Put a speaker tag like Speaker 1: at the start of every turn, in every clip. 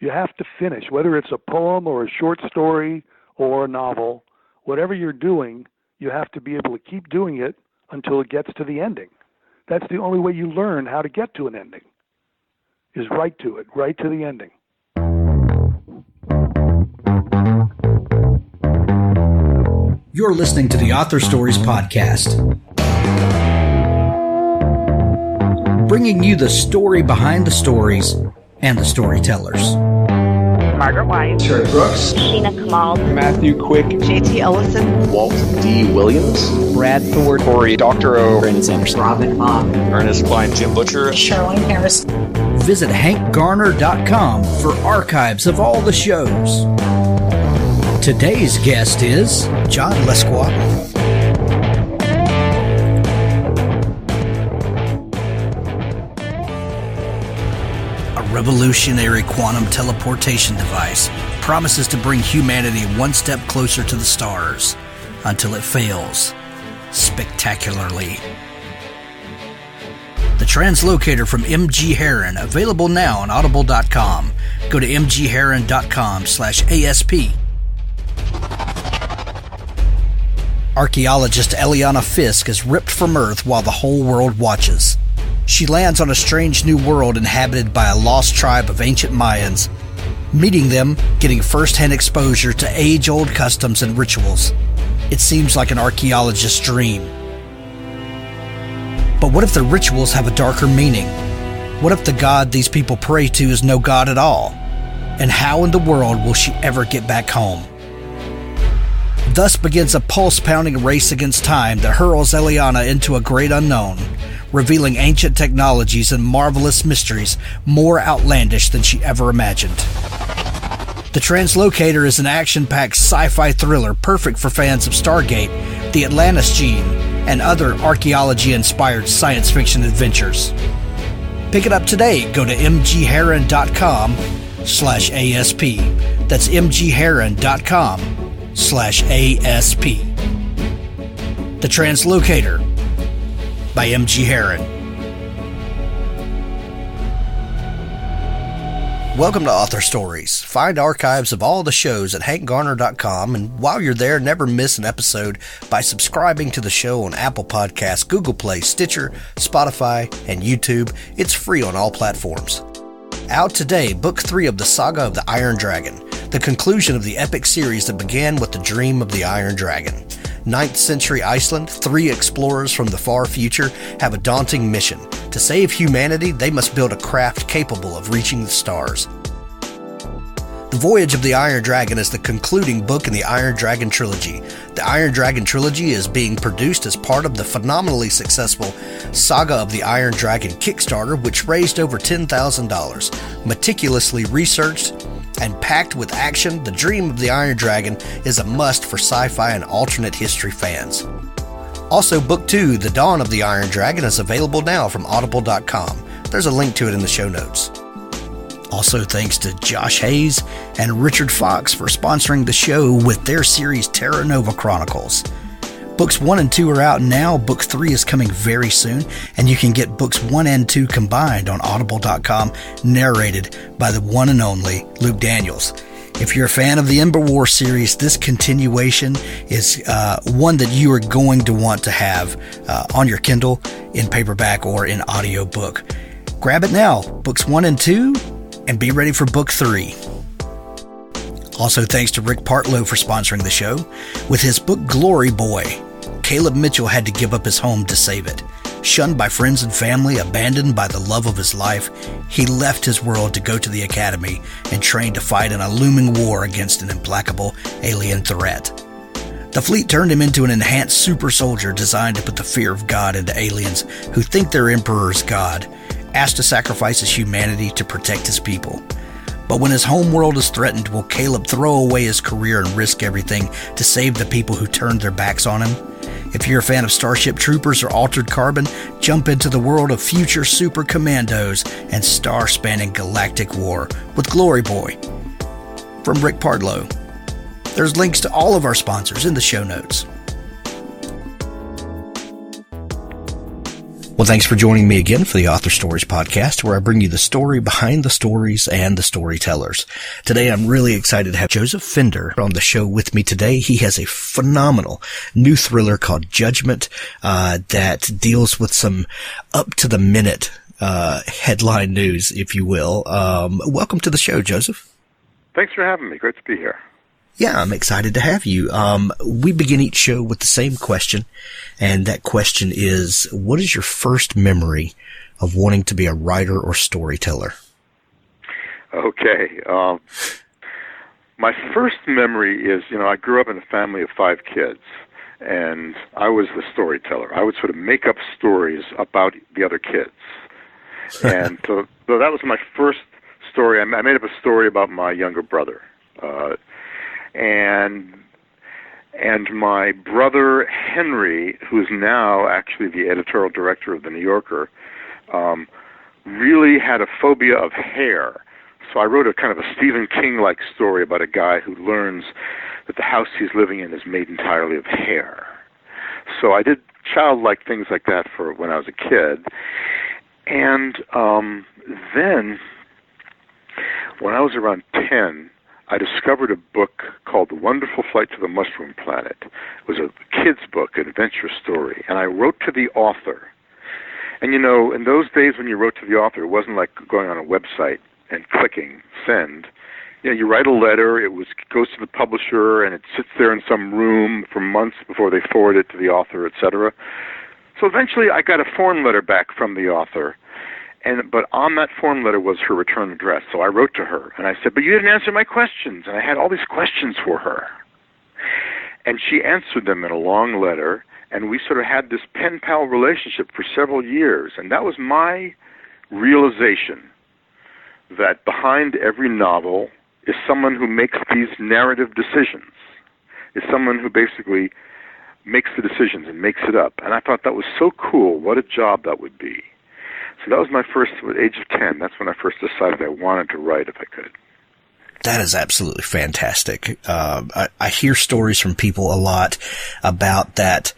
Speaker 1: You have to finish, whether it's a poem or a short story or a novel, whatever you're doing, you have to be able to keep doing it until it gets to the ending. That's the only way you learn how to get to an ending, is right to it, right to the ending.
Speaker 2: You're listening to the Author Stories Podcast, bringing you the story behind the stories and the storytellers.
Speaker 3: Margaret White,
Speaker 4: Terry Brooks,
Speaker 3: Sheena Kamal,
Speaker 4: Matthew Quick,
Speaker 3: JT Ellison,
Speaker 4: Walt D. Williams,
Speaker 5: Brad Thor,
Speaker 4: Corey Dr. O,
Speaker 5: Brandon Sanderson,
Speaker 3: Robin Mom,
Speaker 4: Ernest Klein, Jim Butcher,
Speaker 3: Sherwin Harris.
Speaker 2: Visit hankgarner.com for archives of all the shows. Today's guest is John Lesqua. A revolutionary quantum teleportation device promises to bring humanity one step closer to the stars until it fails spectacularly. The Translocator from M.G. Herron, available now on audible.com. Go to mgherron.com/ASP. Archaeologist Eliana Fisk is ripped from Earth while the whole world watches. She lands on a strange new world inhabited by a lost tribe of ancient Mayans. Meeting them, getting first-hand exposure to age-old customs and rituals. It seems like an archaeologist's dream. But what if the rituals have a darker meaning? What if the God these people pray to is no God at all? And how in the world will she ever get back home? Thus begins a pulse-pounding race against time that hurls Eliana into a great unknown, revealing ancient technologies and marvelous mysteries more outlandish than she ever imagined. The Translocator is an action-packed sci-fi thriller perfect for fans of Stargate, the Atlantis Gene, and other archaeology-inspired science fiction adventures. Pick it up today. Go to mgherron.com/ASP. That's mgherron.com/ASP. The Translocator by M.G. Herron. Welcome to Author Stories. Find archives of all the shows at hankgarner.com, and while you're there, never miss an episode by subscribing to the show on Apple Podcasts, Google Play, Stitcher, Spotify, and YouTube. It's free on all platforms. Out today, Book 3 of the Saga of the Iron Dragon, the conclusion of the epic series that began with the dream of the Iron Dragon. 9th century Iceland, 3 explorers from the far future have a daunting mission. To save humanity, they must build a craft capable of reaching the stars. The Voyage of the Iron Dragon is the concluding book in the Iron Dragon trilogy. The Iron Dragon trilogy is being produced as part of the phenomenally successful Saga of the Iron Dragon Kickstarter, which raised over $10,000. Meticulously researched and packed with action, The Dream of the Iron Dragon is a must for sci-fi and alternate history fans. Also, Book 2, The Dawn of the Iron Dragon, is available now from audible.com. There's a link to it in the show notes. Also, thanks to Josh Hayes and Richard Fox for sponsoring the show with their series Terra Nova Chronicles. Books 1 and 2 are out now. Book 3 is coming very soon, and you can get books 1 and 2 combined on audible.com, narrated by the one and only Luke Daniels. If you're a fan of the Ember War series, this continuation is one that you are going to want to have on your Kindle, in paperback, or in audiobook. Grab it now, books 1 and 2, and be ready for book 3. Also, thanks to Rick Partlow for sponsoring the show. With his book Glory Boy, Caleb Mitchell had to give up his home to save it. Shunned by friends and family, abandoned by the love of his life, he left his world to go to the academy and train to fight in a looming war against an implacable alien threat. The fleet turned him into an enhanced super soldier designed to put the fear of God into aliens who think their emperor's God, asked to sacrifice his humanity to protect his people. But when his home world is threatened, will Caleb throw away his career and risk everything to save the people who turned their backs on him? If you're a fan of Starship Troopers or Altered Carbon, jump into the world of future super commandos and star-spanning galactic war with Glory Boy. From Rick Partlow. There's links to all of our sponsors in the show notes. Well, thanks for joining me again for the Author Stories podcast, where I bring you the story behind the stories and the storytellers. Today, I'm really excited to have Joseph Fender on the show with me today. He has a phenomenal new thriller called Judgement that deals with some up-to-the-minute headline news, if you will. Welcome to the show, Joseph.
Speaker 5: Thanks for having me. Great to be here.
Speaker 2: Yeah, I'm excited to have you. We begin each show with the same question, and that question is, what is your first memory of wanting to be a writer or storyteller?
Speaker 5: Okay. My first memory is, I grew up in a family of 5 kids, and I was the storyteller. I would sort of make up stories about the other kids. And so that was my first story. I made up a story about my younger brother. And my brother Henry, who's now actually the editorial director of The New Yorker, really had a phobia of hair. So I wrote a kind of a Stephen King-like story about a guy who learns that the house he's living in is made entirely of hair. So I did childlike things like that for when I was a kid. And then, when I was around 10, I discovered a book called The Wonderful Flight to the Mushroom Planet. It was a kid's book, an adventure story, and I wrote to the author. And in those days when you wrote to the author, it wasn't like going on a website and clicking send. You write a letter, it goes to the publisher, and it sits there in some room for months before they forward it to the author, etc. So eventually I got a form letter back from the author. But on that form letter was her return address. So I wrote to her, and I said, but you didn't answer my questions. And I had all these questions for her. And she answered them in a long letter, and we sort of had this pen-pal relationship for several years. And that was my realization that behind every novel is someone who makes these narrative decisions, is someone who basically makes the decisions and makes it up. And I thought that was so cool. What a job that would be. So that was my first, at the age of 10, that's when I first decided I wanted to write if I could.
Speaker 2: That is absolutely fantastic. I hear stories from people a lot about that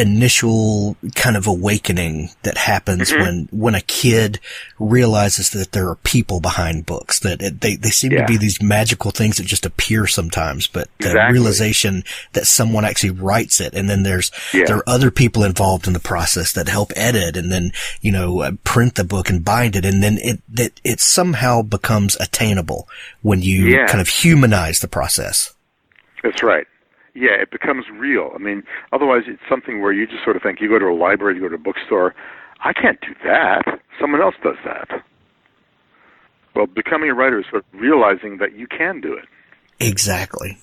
Speaker 2: initial kind of awakening that happens when a kid realizes that there are people behind books, that they seem to be these magical things that just appear sometimes, but the realization that someone actually writes it, and then there are other people involved in the process that help edit and then print the book and bind it, and then it somehow becomes attainable when you kind of humanize the process.
Speaker 5: That's right. Yeah, it becomes real. I mean, otherwise it's something where you just sort of think, you go to a library, you go to a bookstore, I can't do that. Someone else does that. Well, becoming a writer is sort of realizing that you can do it.
Speaker 2: Exactly.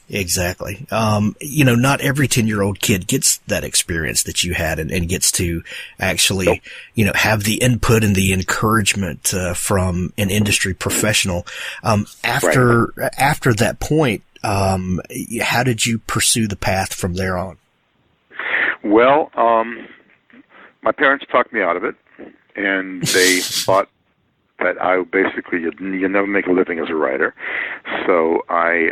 Speaker 2: Not every 10-year-old kid gets that experience that you had and gets to actually, have the input and the encouragement from an industry professional. After that point, how did you pursue the path from there on?
Speaker 5: Well, my parents talked me out of it, and they thought that I basically, you never make a living as a writer. So I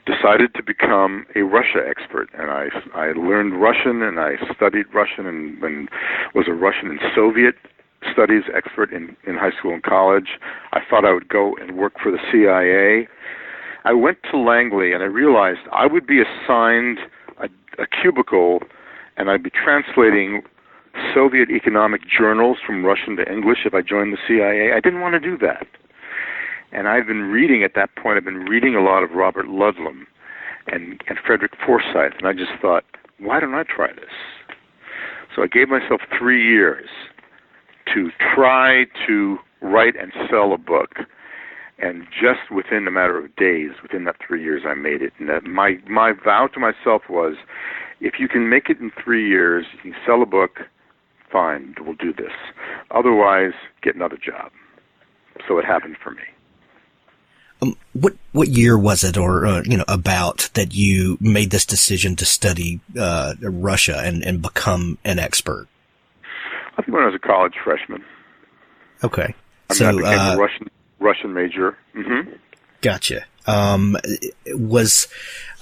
Speaker 5: decided to become a Russia expert, and I learned Russian, and I studied Russian, and was a Russian and Soviet studies expert in high school and college. I thought I would go and work for the CIA. I went to Langley, and I realized I would be assigned a cubicle, and I'd be translating Soviet economic journals from Russian to English if I joined the CIA. I didn't want to do that. And I've been reading, at that point, I've been reading a lot of Robert Ludlum and Frederick Forsyth, and I just thought, why don't I try this? So I gave myself 3 years to try to write and sell a book. And just within a matter of days, within that 3 years, I made it. And my vow to myself was, if you can make it in 3 years, you can sell a book, fine, we'll do this. Otherwise, get another job. So it happened for me.
Speaker 2: What year was it, or about that you made this decision to study Russia and become an expert?
Speaker 5: I think when I was a college freshman.
Speaker 2: Okay,
Speaker 5: I became a Russian major. Mm-hmm.
Speaker 2: Gotcha. was,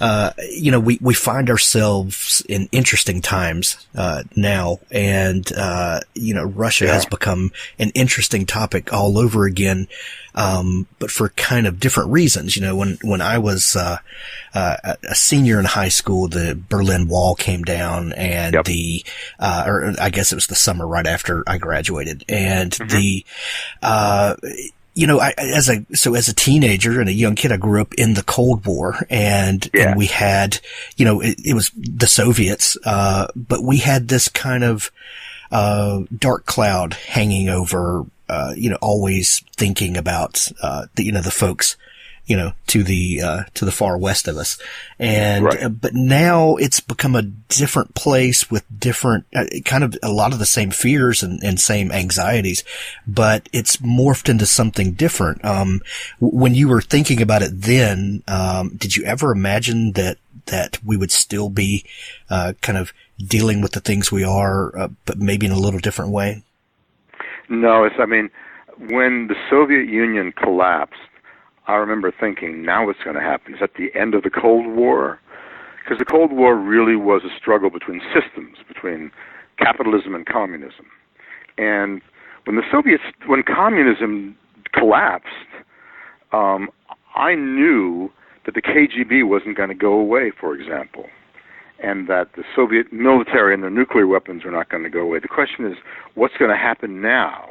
Speaker 2: we find ourselves in interesting times, now. And, Russia has become an interesting topic all over again. But for kind of different reasons. When I was, a senior in high school, the Berlin Wall came down and or I guess it was the summer right after I graduated. And as a teenager and a young kid, I grew up in the Cold War and we had, it was the Soviets, but we had this kind of, dark cloud hanging over, always thinking about, the folks, to the far west of us. And, but now it's become a different place with different, kind of a lot of the same fears and same anxieties, but it's morphed into something different. When you were thinking about it then, did you ever imagine that we would still be, kind of dealing with the things we are, but maybe in a little different way?
Speaker 5: No, when the Soviet Union collapsed, I remember thinking, now what's going to happen? Is that the end of the Cold War? Because the Cold War really was a struggle between systems, between capitalism and communism. And when communism collapsed, I knew that the KGB wasn't going to go away, for example, and that the Soviet military and their nuclear weapons are not going to go away. The question is, what's going to happen now?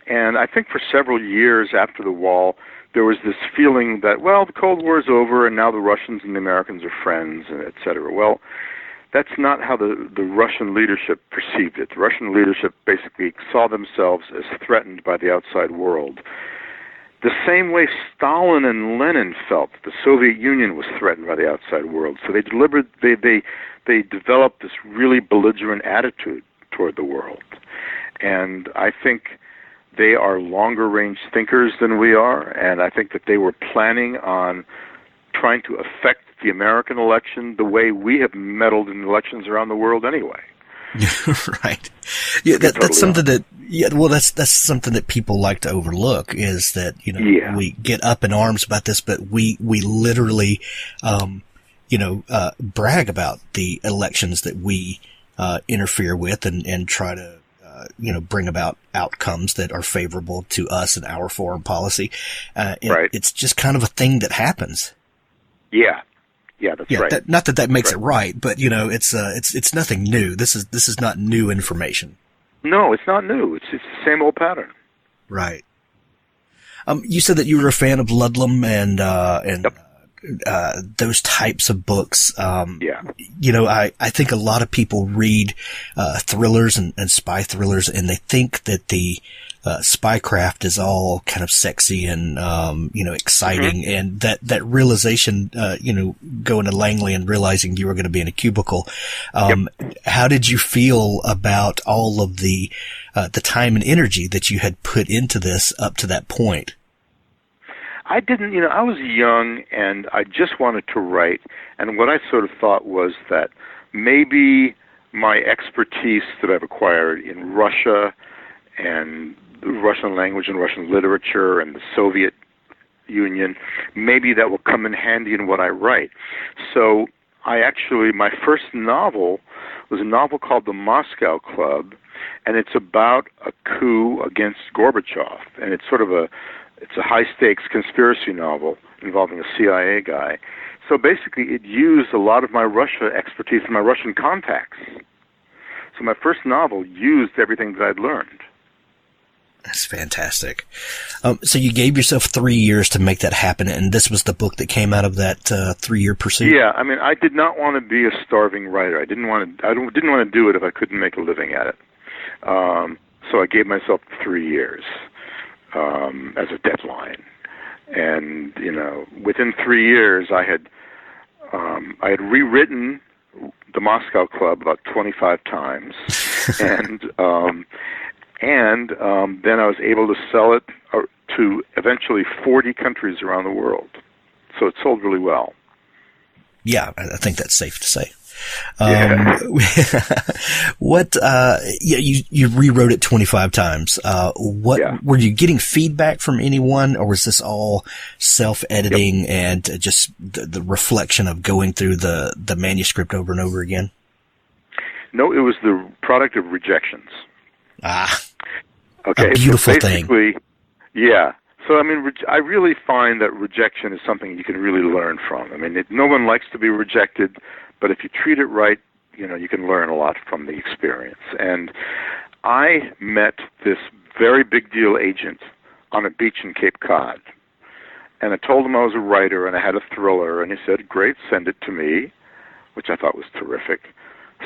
Speaker 5: And I think for several years after the wall, there was this feeling that, well, the Cold War is over and now the Russians and the Americans are friends, and et cetera. Well, that's not how the Russian leadership perceived it. The Russian leadership basically saw themselves as threatened by the outside world. The same way Stalin and Lenin felt the Soviet Union was threatened by the outside world. So they developed this really belligerent attitude toward the world. And I think they are longer-range thinkers than we are, and I think that they were planning on trying to affect the American election the way we have meddled in elections around the world anyway.
Speaker 2: Right. Yeah, that's something that, that's something that people like to overlook is that, we get up in arms about this, but we literally, brag about the elections that we, interfere with and try to, bring about outcomes that are favorable to us and our foreign policy.
Speaker 5: Right.
Speaker 2: It's just kind of a thing that happens.
Speaker 5: Yeah. Yeah, that's right.
Speaker 2: Not that makes it right, but it's nothing new. This is not new information.
Speaker 5: No, it's not new. It's the same old pattern.
Speaker 2: Right. You said that you were a fan of Ludlum and those types of books. I think a lot of people read thrillers and spy thrillers, and they think that the spycraft is all kind of sexy and exciting, and that realization, going to Langley and realizing you were going to be in a cubicle. How did you feel about all of the time and energy that you had put into this up to that point?
Speaker 5: I didn't, I was young and I just wanted to write, and what I sort of thought was that maybe my expertise that I've acquired in Russia and the Russian language and Russian literature and the Soviet Union, maybe that will come in handy in what I write. So my first novel was a novel called The Moscow Club, and it's about a coup against Gorbachev, and it's sort of it's a high-stakes conspiracy novel involving a CIA guy. So basically, it used a lot of my Russia expertise and my Russian contacts. So my first novel used everything that I'd learned.
Speaker 2: That's fantastic. So you gave yourself 3 years to make that happen, and this was the book that came out of that 3-year pursuit?
Speaker 5: Yeah, I did not want to be a starving writer. I didn't want to do it if I couldn't make a living at it. So I gave myself 3 years. As a deadline, and within 3 years, I had rewritten The Moscow Club about 25 times, and then I was able to sell it to eventually 40 countries around the world. So it sold really well.
Speaker 2: Yeah, I think that's safe to say. What, you rewrote it 25 times. Were you getting feedback from anyone, or was this all self-editing and just the reflection of going through the manuscript over and over again?
Speaker 5: No, it was the product of rejections. Okay.
Speaker 2: A beautiful
Speaker 5: thing. Yeah. So, I mean, I really find that rejection is something you can really learn from. I mean, no one likes to be rejected, but if you treat it right, you can learn a lot from the experience. And I met this very big deal agent on a beach in Cape Cod. And I told him I was a writer and I had a thriller, and he said, great, send it to me, which I thought was terrific.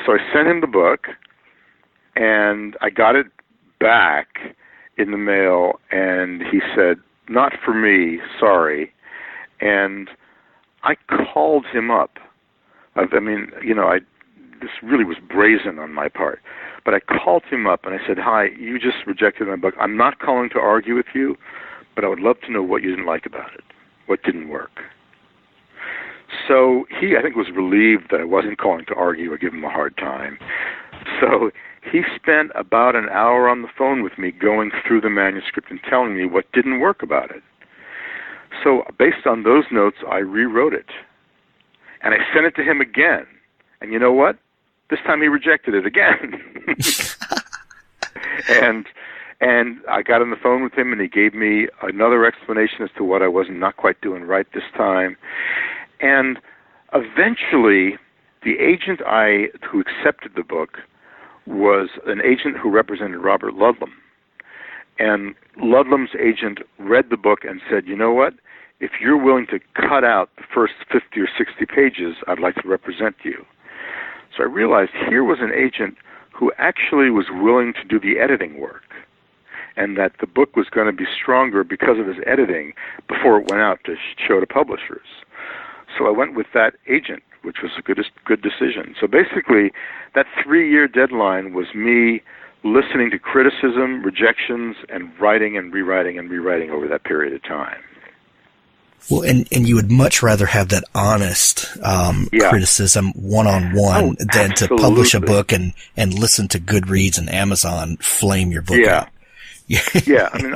Speaker 5: So I sent him the book, and I got it back in the mail, and he said, not for me, sorry. And I called him up. This really was brazen on my part. But I called him up and I said, hi, you just rejected my book. I'm not calling to argue with you, but I would love to know what you didn't like about it. What didn't work? So he, I think, was relieved that I wasn't calling to argue or give him a hard time. So he spent about an hour on the phone with me going through the manuscript and telling me what didn't work about it. So based on those notes, I rewrote it. And I sent it to him again. And you know what? This time he rejected it again. And I got on the phone with him, and he gave me another explanation as to what I was not quite doing right this time. And eventually, the agent who accepted the book was an agent who represented Robert Ludlum. And Ludlum's agent read the book and said, you know what? If you're willing to cut out the first 50 or 60 pages, I'd like to represent you. So I realized here was an agent who actually was willing to do the editing work, and that the book was going to be stronger because of his editing before it went out to show to publishers. So I went with that agent, which was a good decision. So basically, that 3-year deadline was me listening to criticism, rejections, and writing and rewriting over that period of time.
Speaker 2: Well, and you would much rather have that honest criticism one-on-one than to publish a book and listen to Goodreads and Amazon flame your book out.
Speaker 5: Yeah. I mean,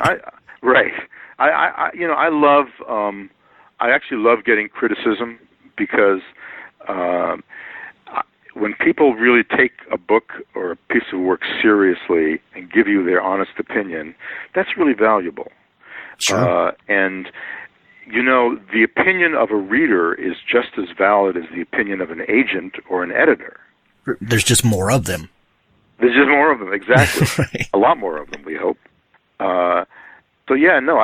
Speaker 5: I actually love getting criticism because when people really take a book or a piece of work seriously and give you their honest opinion, that's really valuable.
Speaker 2: Sure.
Speaker 5: And the opinion of a reader is just as valid as the opinion of an agent or an editor.
Speaker 2: There's just more of them.
Speaker 5: There's just more of them, exactly.
Speaker 2: Right.
Speaker 5: A lot more of them, we hope. I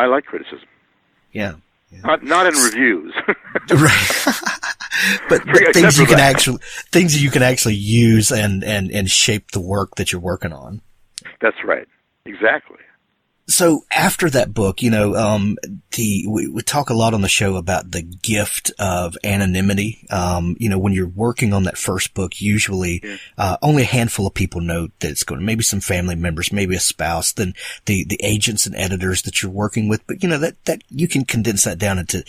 Speaker 5: like criticism.
Speaker 2: Yeah.
Speaker 5: Not in reviews.
Speaker 2: Right. but things you can actually use and shape the work that you're working on.
Speaker 5: That's right. Exactly.
Speaker 2: So after that book, we talk a lot on the show about the gift of anonymity. When you're working on that first book, usually only a handful of people know that it's going to, maybe some family members, maybe a spouse, then the agents and editors that you're working with. But, that you can condense that down into,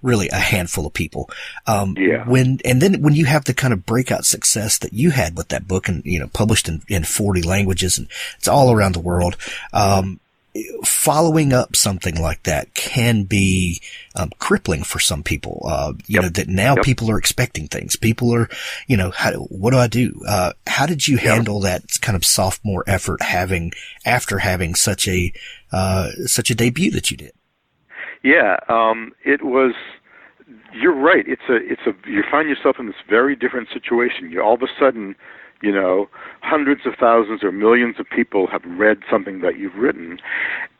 Speaker 2: really a handful of people. When you have the kind of breakout success that you had with that book and, published in 40 languages and it's all around the world, following up something like that can be crippling for some people. That now people are expecting things. People are, what do I do? How did you handle that kind of sophomore effort after having such a debut that you did? Yeah,
Speaker 5: it was. You're right. You find yourself in this very different situation. You all of a sudden, hundreds of thousands or millions of people have read something that you've written,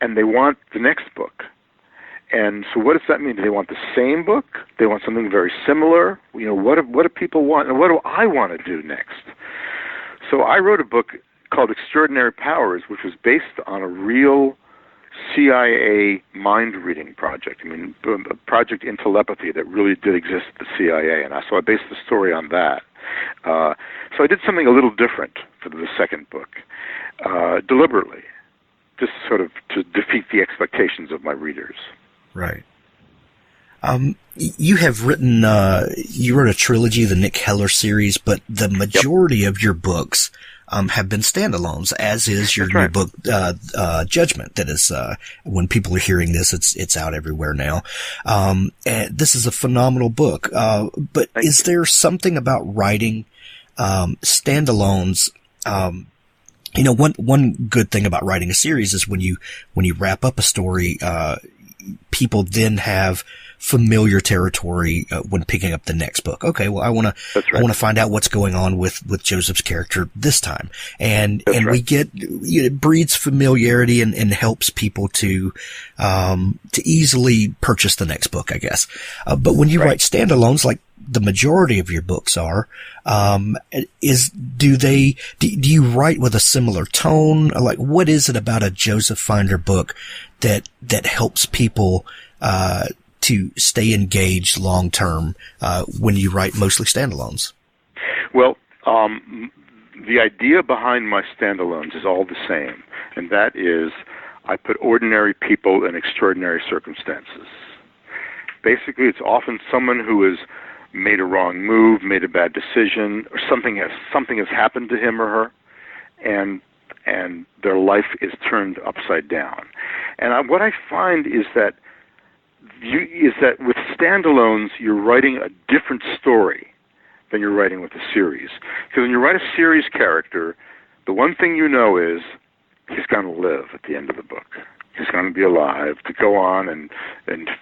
Speaker 5: and they want the next book. And so what does that mean? Do they want the same book? They want something very similar? What do people want, and what do I want to do next? So I wrote a book called Extraordinary Powers, which was based on a real CIA mind-reading project. A project in telepathy that really did exist at the CIA, and so I based the story on that. So I did something a little different for the second book, deliberately, just sort of to defeat the expectations of my readers.
Speaker 2: Right. You have written, you wrote a trilogy, the Nick Heller series, but the majority of your books have been standalones, as is your new book, Judgment. That is, when people are hearing this, it's out everywhere now. And this is a phenomenal book. But is there something about writing, standalones? One good thing about writing a series is when you wrap up a story, people then have familiar territory when picking up the next book. Okay, well, I want to find out what's going on with Joseph's character this time, and we get it breeds familiarity and helps people to easily purchase the next book, I guess. But when you write standalones, like the majority of your books are, do you write with a similar tone? Like, what is it about a Joseph Finder book that helps people to stay engaged long term when you write mostly standalones?
Speaker 5: Well, the idea behind my standalones is all the same, and that is I put ordinary people in extraordinary circumstances. Basically, it's often someone who has made a wrong move, made a bad decision, or something has happened to him or her, and their life is turned upside down. And what I find is that with standalones, you're writing a different story than you're writing with a series. Because when you write a series character, the one thing you know is he's going to live at the end of the book. He's going to be alive to go on and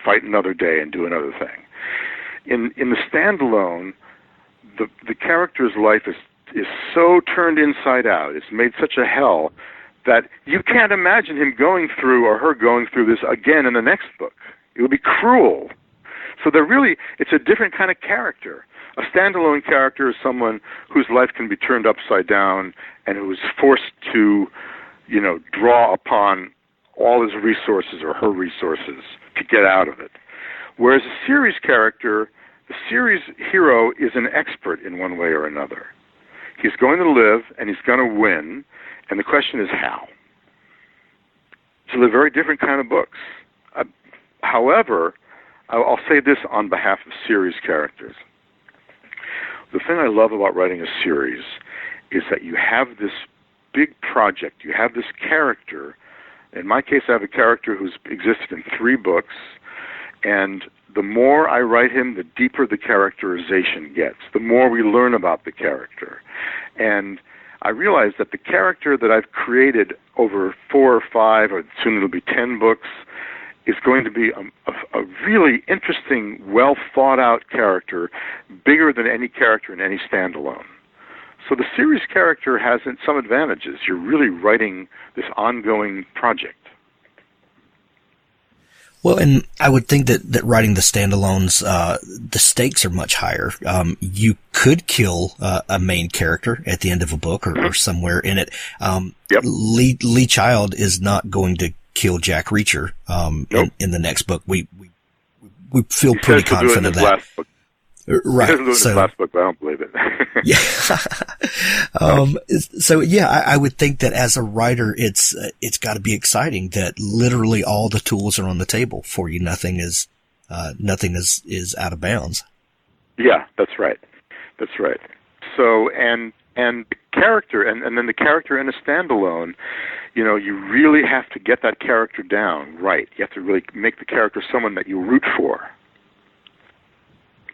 Speaker 5: fight another day and do another thing. In the standalone, the character's life is so turned inside out, it's made such a hell, that you can't imagine him going through or her going through this again in the next book. It would be cruel. So it's a different kind of character. A standalone character is someone whose life can be turned upside down and who is forced to, draw upon all his resources or her resources to get out of it. Whereas a series character, the series hero is an expert in one way or another. He's going to live and he's going to win, and the question is how. So they're very different kind of books. However, I'll say this on behalf of series characters. The thing I love about writing a series is that you have this big project. You have this character. In my case, I have a character who's existed in 3 books, and the more I write him, the deeper the characterization gets, the more we learn about the character. And I realize that the character that I've created over 4 or 5, or soon it'll be 10 books, is going to be a really interesting, well-thought-out character, bigger than any character in any standalone. So the series character has some advantages. You're really writing this ongoing project.
Speaker 2: Well, and I would think that writing the standalones, the stakes are much higher. You could kill a main character at the end of a book or somewhere in it. Lee Child is not going to kill Jack Reacher in the next book. We feel pretty confident of that.
Speaker 5: Last book.
Speaker 2: Right.
Speaker 5: He doesn't do it in his last book, but I don't believe it.
Speaker 2: I would think that as a writer, it's got to be exciting that literally all the tools are on the table for you. Nothing is out of bounds.
Speaker 5: Yeah, that's right. That's right. So, and the character, and then the character in a standalone, you really have to get that character down right. You have to really make the character someone that you root for.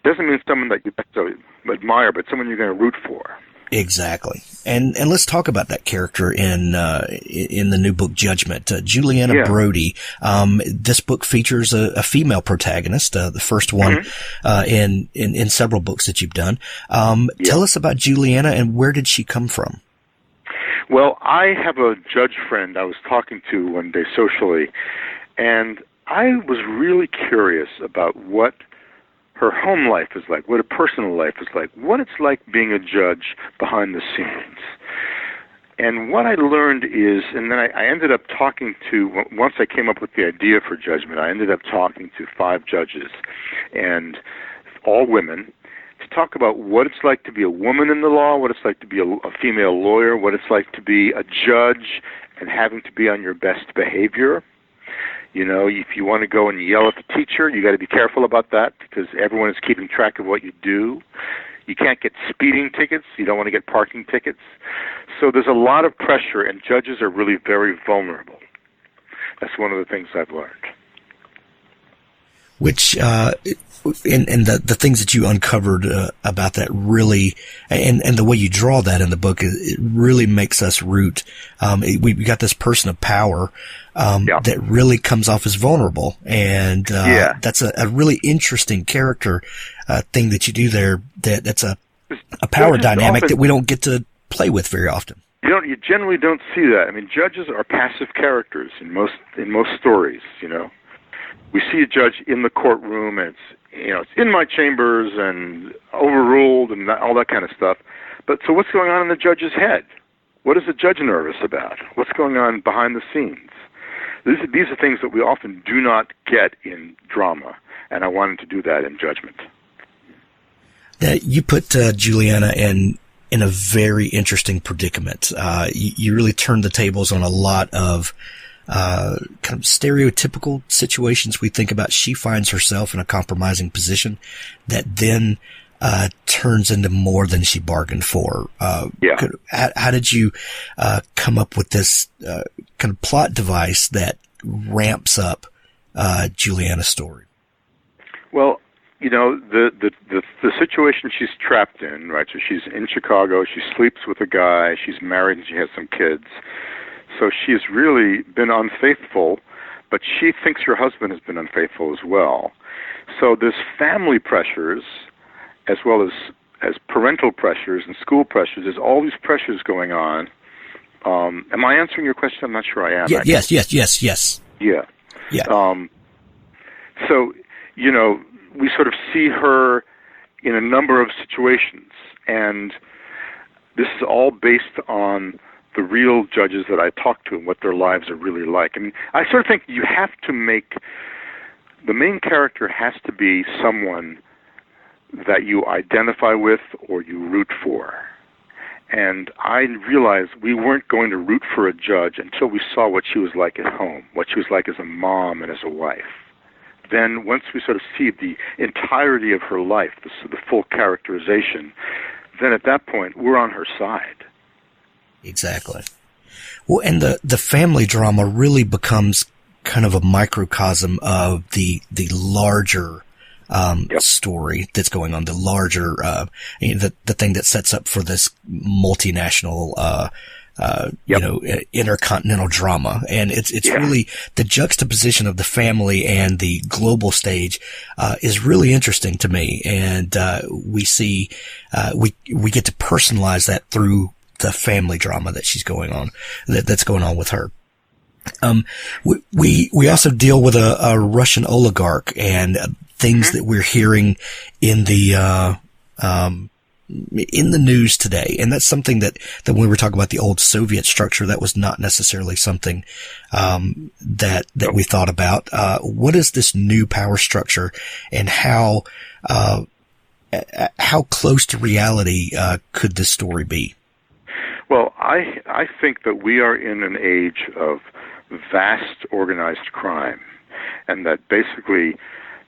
Speaker 5: Doesn't mean someone that you necessarily admire, but someone you're going to root for.
Speaker 2: Exactly. And let's talk about that character in the new book, Judgment. Juliana Brody. This book features a female protagonist, the first one, in several books that you've done. Tell us about Juliana and where did she come from?
Speaker 5: Well, I have a judge friend I was talking to one day socially, and I was really curious about what her home life is like, what her personal life is like, what it's like being a judge behind the scenes. And what I learned is, and then I ended up talking to, once I came up with the idea for Judgment, I ended up talking to 5 judges, and all women, to talk about what it's like to be a woman in the law, what it's like to be a female lawyer, what it's like to be a judge and having to be on your best behavior. You know, if you want to go and yell at the teacher, you got to be careful about that because everyone is keeping track of what you do. You can't get speeding tickets. You don't want to get parking tickets. So there's a lot of pressure, and judges are really very vulnerable. That's one of the things I've learned.
Speaker 2: Which, and the things that you uncovered about that really, and the way you draw that in the book, it really makes us root. We got this person of power that really comes off as vulnerable, and that's a really interesting character thing that you do there. That's a power dynamic that we don't get to play with very often.
Speaker 5: You generally don't see that. I mean, judges are passive characters in most stories. You know, we see a judge in the courtroom, and it's in my chambers and overruled and all that kind of stuff. But so what's going on in the judge's head? What is the judge nervous about? What's going on behind the scenes? These are things that we often do not get in drama, and I wanted to do that in Judgment.
Speaker 2: You put Juliana in a very interesting predicament. You really turned the tables on a lot of kind of stereotypical situations we think about. She finds herself in a compromising position that then turns into more than she bargained for. How did you come up with this kind of plot device that ramps up Juliana's story?
Speaker 5: Well, you know, the situation she's trapped in, right? So she's in Chicago, she sleeps with a guy, she's married, and she has some kids. So she's really been unfaithful, but she thinks her husband has been unfaithful as well. So there's family pressures as well as parental pressures and school pressures. There's all these pressures going on. Am I answering your question? I'm not sure I am.
Speaker 2: Yes.
Speaker 5: Yeah.
Speaker 2: Yeah.
Speaker 5: So, you know, we sort of see her in a number of situations, and this is all based on the real judges that I talk to and what their lives are really like. I mean, I sort of think you have to make the main character has to be someone that you identify with or you root for. And I realized we weren't going to root for a judge until we saw what she was like at home, what she was like as a mom and as a wife. Then once we sort of see the entirety of her life, the full characterization, then at that point we're on her side.
Speaker 2: Exactly. Well, and the family drama really becomes kind of a microcosm of the larger story that's going on, the larger the thing that sets up for this multinational intercontinental drama. And it's really the juxtaposition of the family and the global stage is really interesting to me. And we see we get to personalize that through the family drama that she's going on, that's going on with her. We also deal with a Russian oligarch and things that we're hearing in the news today. And that's something that when we were talking about the old Soviet structure, that was not necessarily something, that we thought about. What is this new power structure, and how close to reality, could this story be?
Speaker 5: Well, I think that we are in an age of vast organized crime, and that basically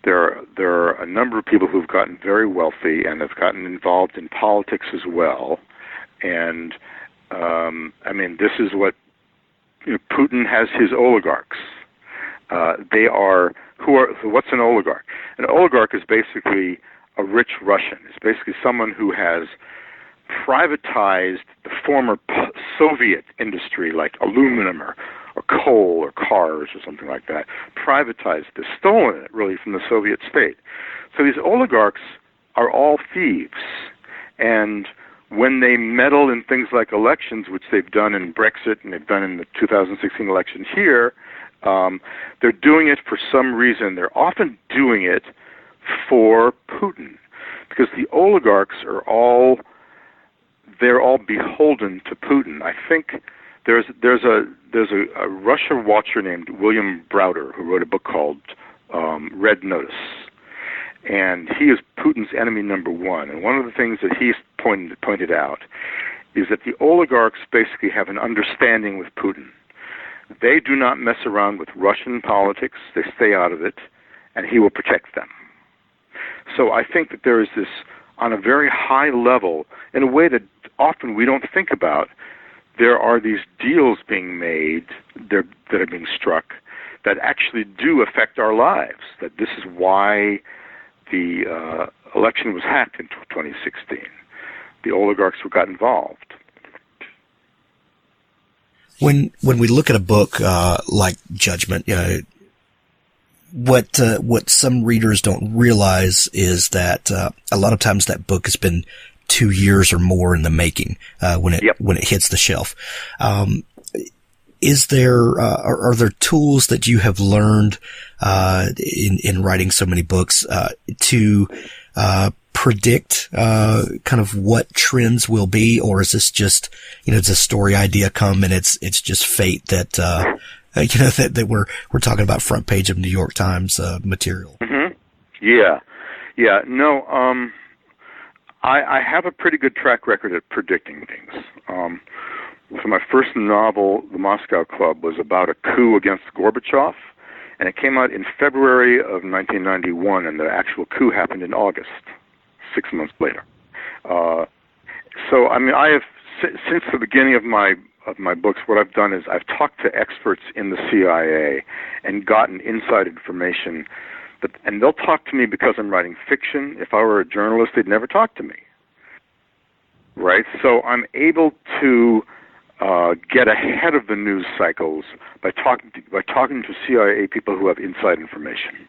Speaker 5: there are a number of people who've gotten very wealthy and have gotten involved in politics as well. And I mean, this is what Putin has his oligarchs. What's an oligarch? An oligarch is basically a rich Russian. It's basically someone who has privatized the former Soviet industry, like aluminum or coal or cars or something like that, privatized it, stolen it really from the Soviet state. So these oligarchs are all thieves. And when they meddle in things like elections, which they've done in Brexit and they've done in the 2016 elections here, they're doing it for some reason. They're often doing it for Putin, because the oligarchs are all beholden to Putin. I think there's a Russia watcher named William Browder who wrote a book called Red Notice, and he is Putin's enemy number one. And one of the things that he's pointed out is that the oligarchs basically have an understanding with Putin They do not mess around with Russian politics. They stay out of it, and he will protect them. So I think that there is this, on a very high level, in a way that often we don't think about, there are these deals being made that are being struck that actually do affect our lives, that this is why the election was hacked in 2016. The oligarchs who got involved.
Speaker 2: When we look at a book like Judgment, what some readers don't realize is that a lot of times that book has been 2 years or more in the making when it hits the shelf. Are there tools that you have learned in writing so many books to predict kind of what trends will be, or is this just it's a story idea come and it's just fate that that we're talking about front page of New York Times material?
Speaker 5: Mm-hmm. Yeah. No, I have a pretty good track record at predicting things. So my first novel, The Moscow Club, was about a coup against Gorbachev, and it came out in February of 1991, and the actual coup happened in August, 6 months later. So, I mean, I have, since the beginning of my books, what I've done is I've talked to experts in the CIA and gotten inside information, and they'll talk to me because I'm writing fiction. If I were a journalist, they'd never talk to me, right? So I'm able to get ahead of the news cycles by talking to CIA people who have inside information.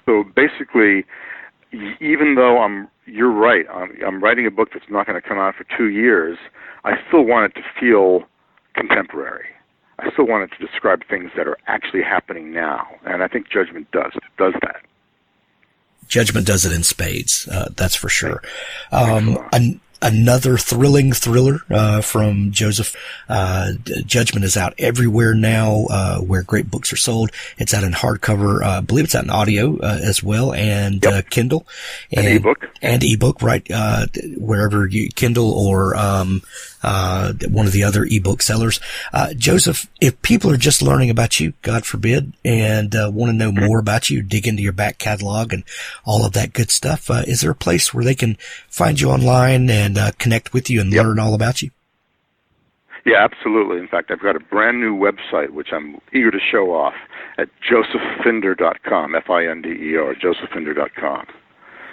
Speaker 5: So basically, even though you're right, I'm writing a book that's not going to come out for 2 years, I still want it to feel contemporary. I still want it to describe things that are actually happening now, and I think Judgment does that. Judgment
Speaker 2: does it in spades, that's for sure. Another thrilling thriller from Joseph. Judgment is out everywhere now where great books are sold. It's out in hardcover. I believe it's out in audio as well, and Kindle.
Speaker 5: And ebook.
Speaker 2: And ebook, right, wherever you Kindle or one of the other ebook sellers. Joseph, if people are just learning about you, God forbid, and want to know more about you, dig into your back catalog and all of that good stuff, is there a place where they can find you online and connect with you and learn all about you?
Speaker 5: Yeah, absolutely. In fact, I've got a brand new website, which I'm eager to show off, at josephfinder.com, F-I-N-D-E-R, josephfinder.com.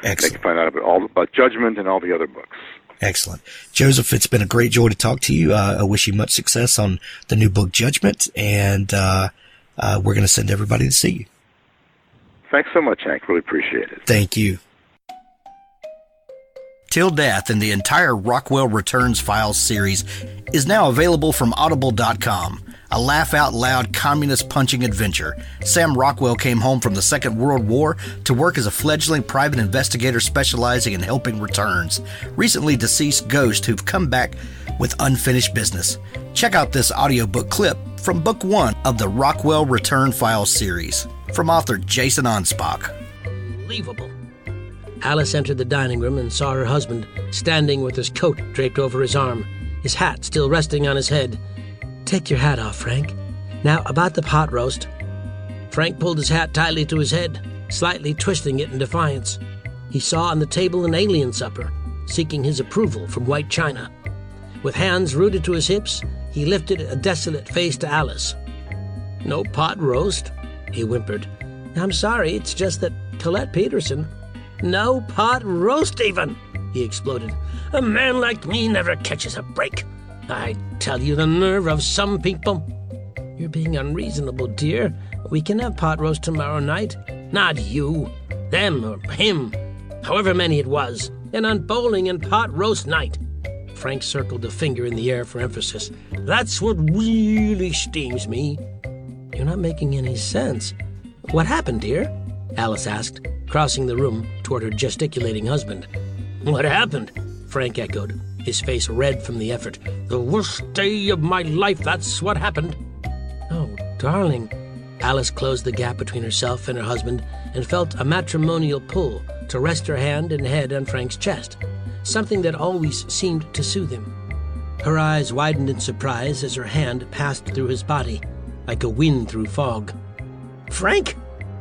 Speaker 2: Excellent.
Speaker 5: They can find out about Judgment and all the other books.
Speaker 2: Excellent. Joseph, it's been a great joy to talk to you. I wish you much success on the new book, Judgment, and we're going to send everybody to see you.
Speaker 5: Thanks so much, Hank. Really appreciate it.
Speaker 2: Thank you. Till Death and the entire Rockwell Returns Files series is now available from Audible.com. A laugh-out-loud communist-punching adventure. Sam Rockwell came home from the Second World War to work as a fledgling private investigator specializing in helping returns. Recently deceased ghosts who've come back with unfinished business. Check out this audiobook clip from Book 1 of the Rockwell Return Files series from author Jason Anspach.
Speaker 6: Unbelievable. Alice entered the dining room and saw her husband standing with his coat draped over his arm, his hat still resting on his head. "Take your hat off, Frank. Now, about the pot roast." Frank pulled his hat tightly to his head, slightly twisting it in defiance. He saw on the table an alien supper, seeking his approval from white china. With hands rooted to his hips, he lifted a desolate face to Alice. "No pot roast," he whimpered. "I'm sorry, it's just that Colette Peterson—" "No pot roast even," he exploded. "A man like me never catches a break. I tell you, the nerve of some people." "You're being unreasonable, dear. We can have pot roast tomorrow night." "Not you. Them or him. However many it was. And on bowling and pot roast night." Frank circled a finger in the air for emphasis. "That's what really steams me." "You're not making any sense. What happened, dear?" Alice asked, crossing the room toward her gesticulating husband. "What happened?" Frank echoed, his face red from the effort. "The worst day of my life, that's what happened." "Oh, darling." Alice closed the gap between herself and her husband and felt a matrimonial pull to rest her hand and head on Frank's chest, something that always seemed to soothe him. Her eyes widened in surprise as her hand passed through his body, like a wind through fog. "Frank!"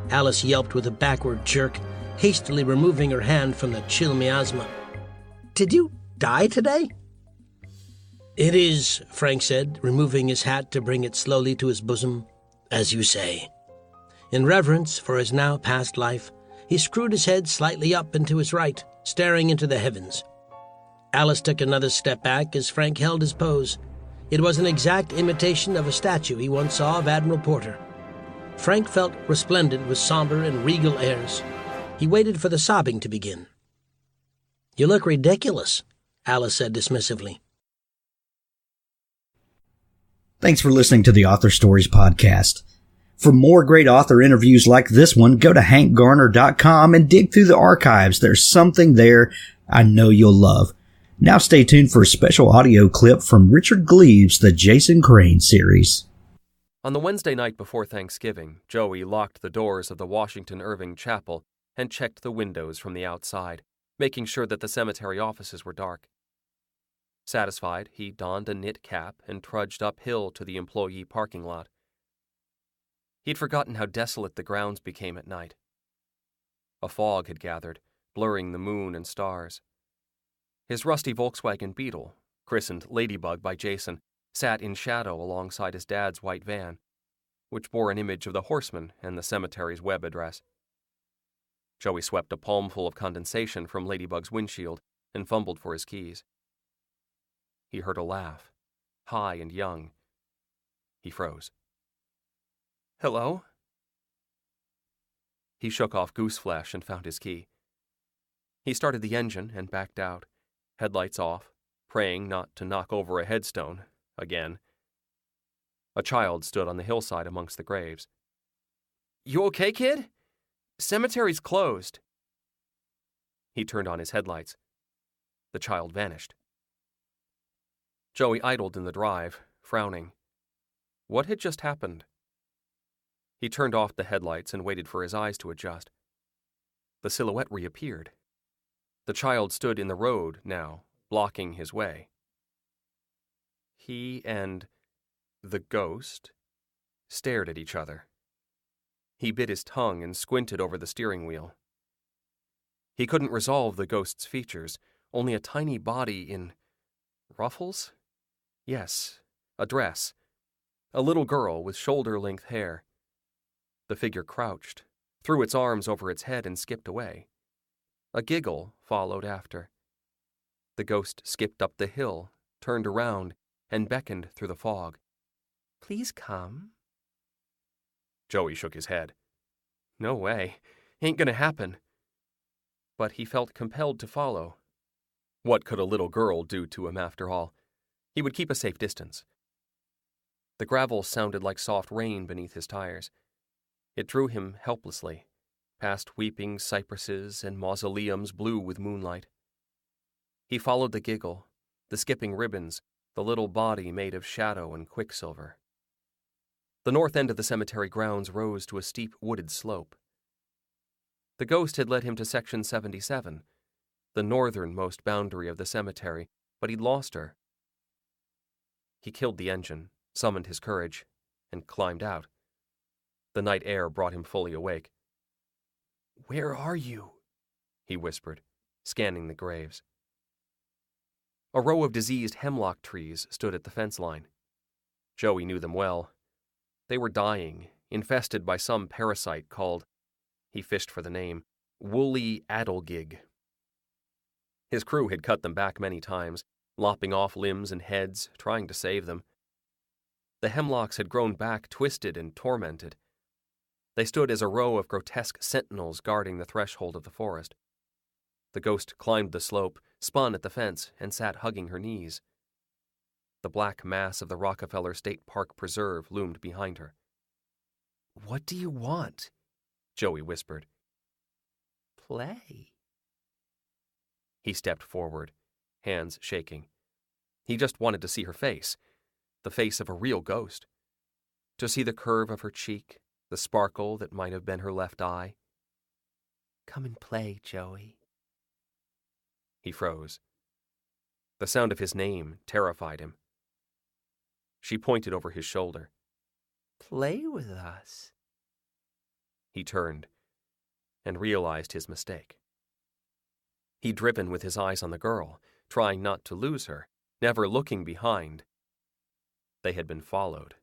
Speaker 6: Alice yelped with a backward jerk, hastily removing her hand from the chill miasma. "Did you die today?" "It is," Frank said, removing his hat to bring it slowly to his bosom, "as you say." In reverence for his now past life, he screwed his head slightly up and to his right, staring into the heavens. Alice took another step back as Frank held his pose. It was an exact imitation of a statue he once saw of Admiral Porter. Frank felt resplendent with somber and regal airs. He waited for the sobbing to begin. "You look ridiculous," Alice said dismissively.
Speaker 2: Thanks for listening to the Author Stories podcast. For more great author interviews like this one, go to hankgarner.com and dig through the archives. There's something there I know you'll love. Now stay tuned for a special audio clip from Richard Gleaves' The Jason Crane series.
Speaker 7: On the Wednesday night before Thanksgiving, Joey locked the doors of the Washington Irving Chapel and checked the windows from the outside, making sure that the cemetery offices were dark. Satisfied, he donned a knit cap and trudged uphill to the employee parking lot. He'd forgotten how desolate the grounds became at night. A fog had gathered, blurring the moon and stars. His rusty Volkswagen Beetle, christened Ladybug by Jason, sat in shadow alongside his dad's white van, which bore an image of the horseman and the cemetery's web address. Joey swept a palmful of condensation from Ladybug's windshield and fumbled for his keys. He heard a laugh, high and young. He froze. "Hello?" He shook off gooseflesh and found his key. He started the engine and backed out, headlights off, praying not to knock over a headstone, again. A child stood on the hillside amongst the graves. "You okay, kid? Cemetery's closed." He turned on his headlights. The child vanished. Joey idled in the drive, frowning. What had just happened? He turned off the headlights and waited for his eyes to adjust. The silhouette reappeared. The child stood in the road now, blocking his way. He and the ghost stared at each other. He bit his tongue and squinted over the steering wheel. He couldn't resolve the ghost's features, only a tiny body in ruffles? Yes, a dress. A little girl with shoulder-length hair. The figure crouched, threw its arms over its head and skipped away. A giggle followed after. The ghost skipped up the hill, turned around, and beckoned through the fog. "Please come." Joey shook his head. No way. Ain't gonna happen. But he felt compelled to follow. What could a little girl do to him after all? He would keep a safe distance. The gravel sounded like soft rain beneath his tires. It drew him helplessly, past weeping cypresses and mausoleums blue with moonlight. He followed the giggle, the skipping ribbons, the little body made of shadow and quicksilver. The north end of the cemetery grounds rose to a steep wooded slope. The ghost had led him to Section 77, the northernmost boundary of the cemetery, but he'd lost her. He killed the engine, summoned his courage, and climbed out. The night air brought him fully awake. "Where are you?" he whispered, scanning the graves. A row of diseased hemlock trees stood at the fence line. Joey knew them well. They were dying, infested by some parasite called, he fished for the name, woolly adelgig. His crew had cut them back many times, lopping off limbs and heads, trying to save them. The hemlocks had grown back twisted and tormented. They stood as a row of grotesque sentinels guarding the threshold of the forest. The ghost climbed the slope, spun at the fence, and sat hugging her knees. The black mass of the Rockefeller State Park Preserve loomed behind her. "What do you want?" Joey whispered. "Play." He stepped forward, hands shaking. He just wanted to see her face, the face of a real ghost. To see the curve of her cheek, the sparkle that might have been her left eye. "Come and play, Joey." He froze. The sound of his name terrified him. She pointed over his shoulder. "Play with us." He turned and realized his mistake. He'd driven with his eyes on the girl, trying not to lose her, never looking behind. They had been followed.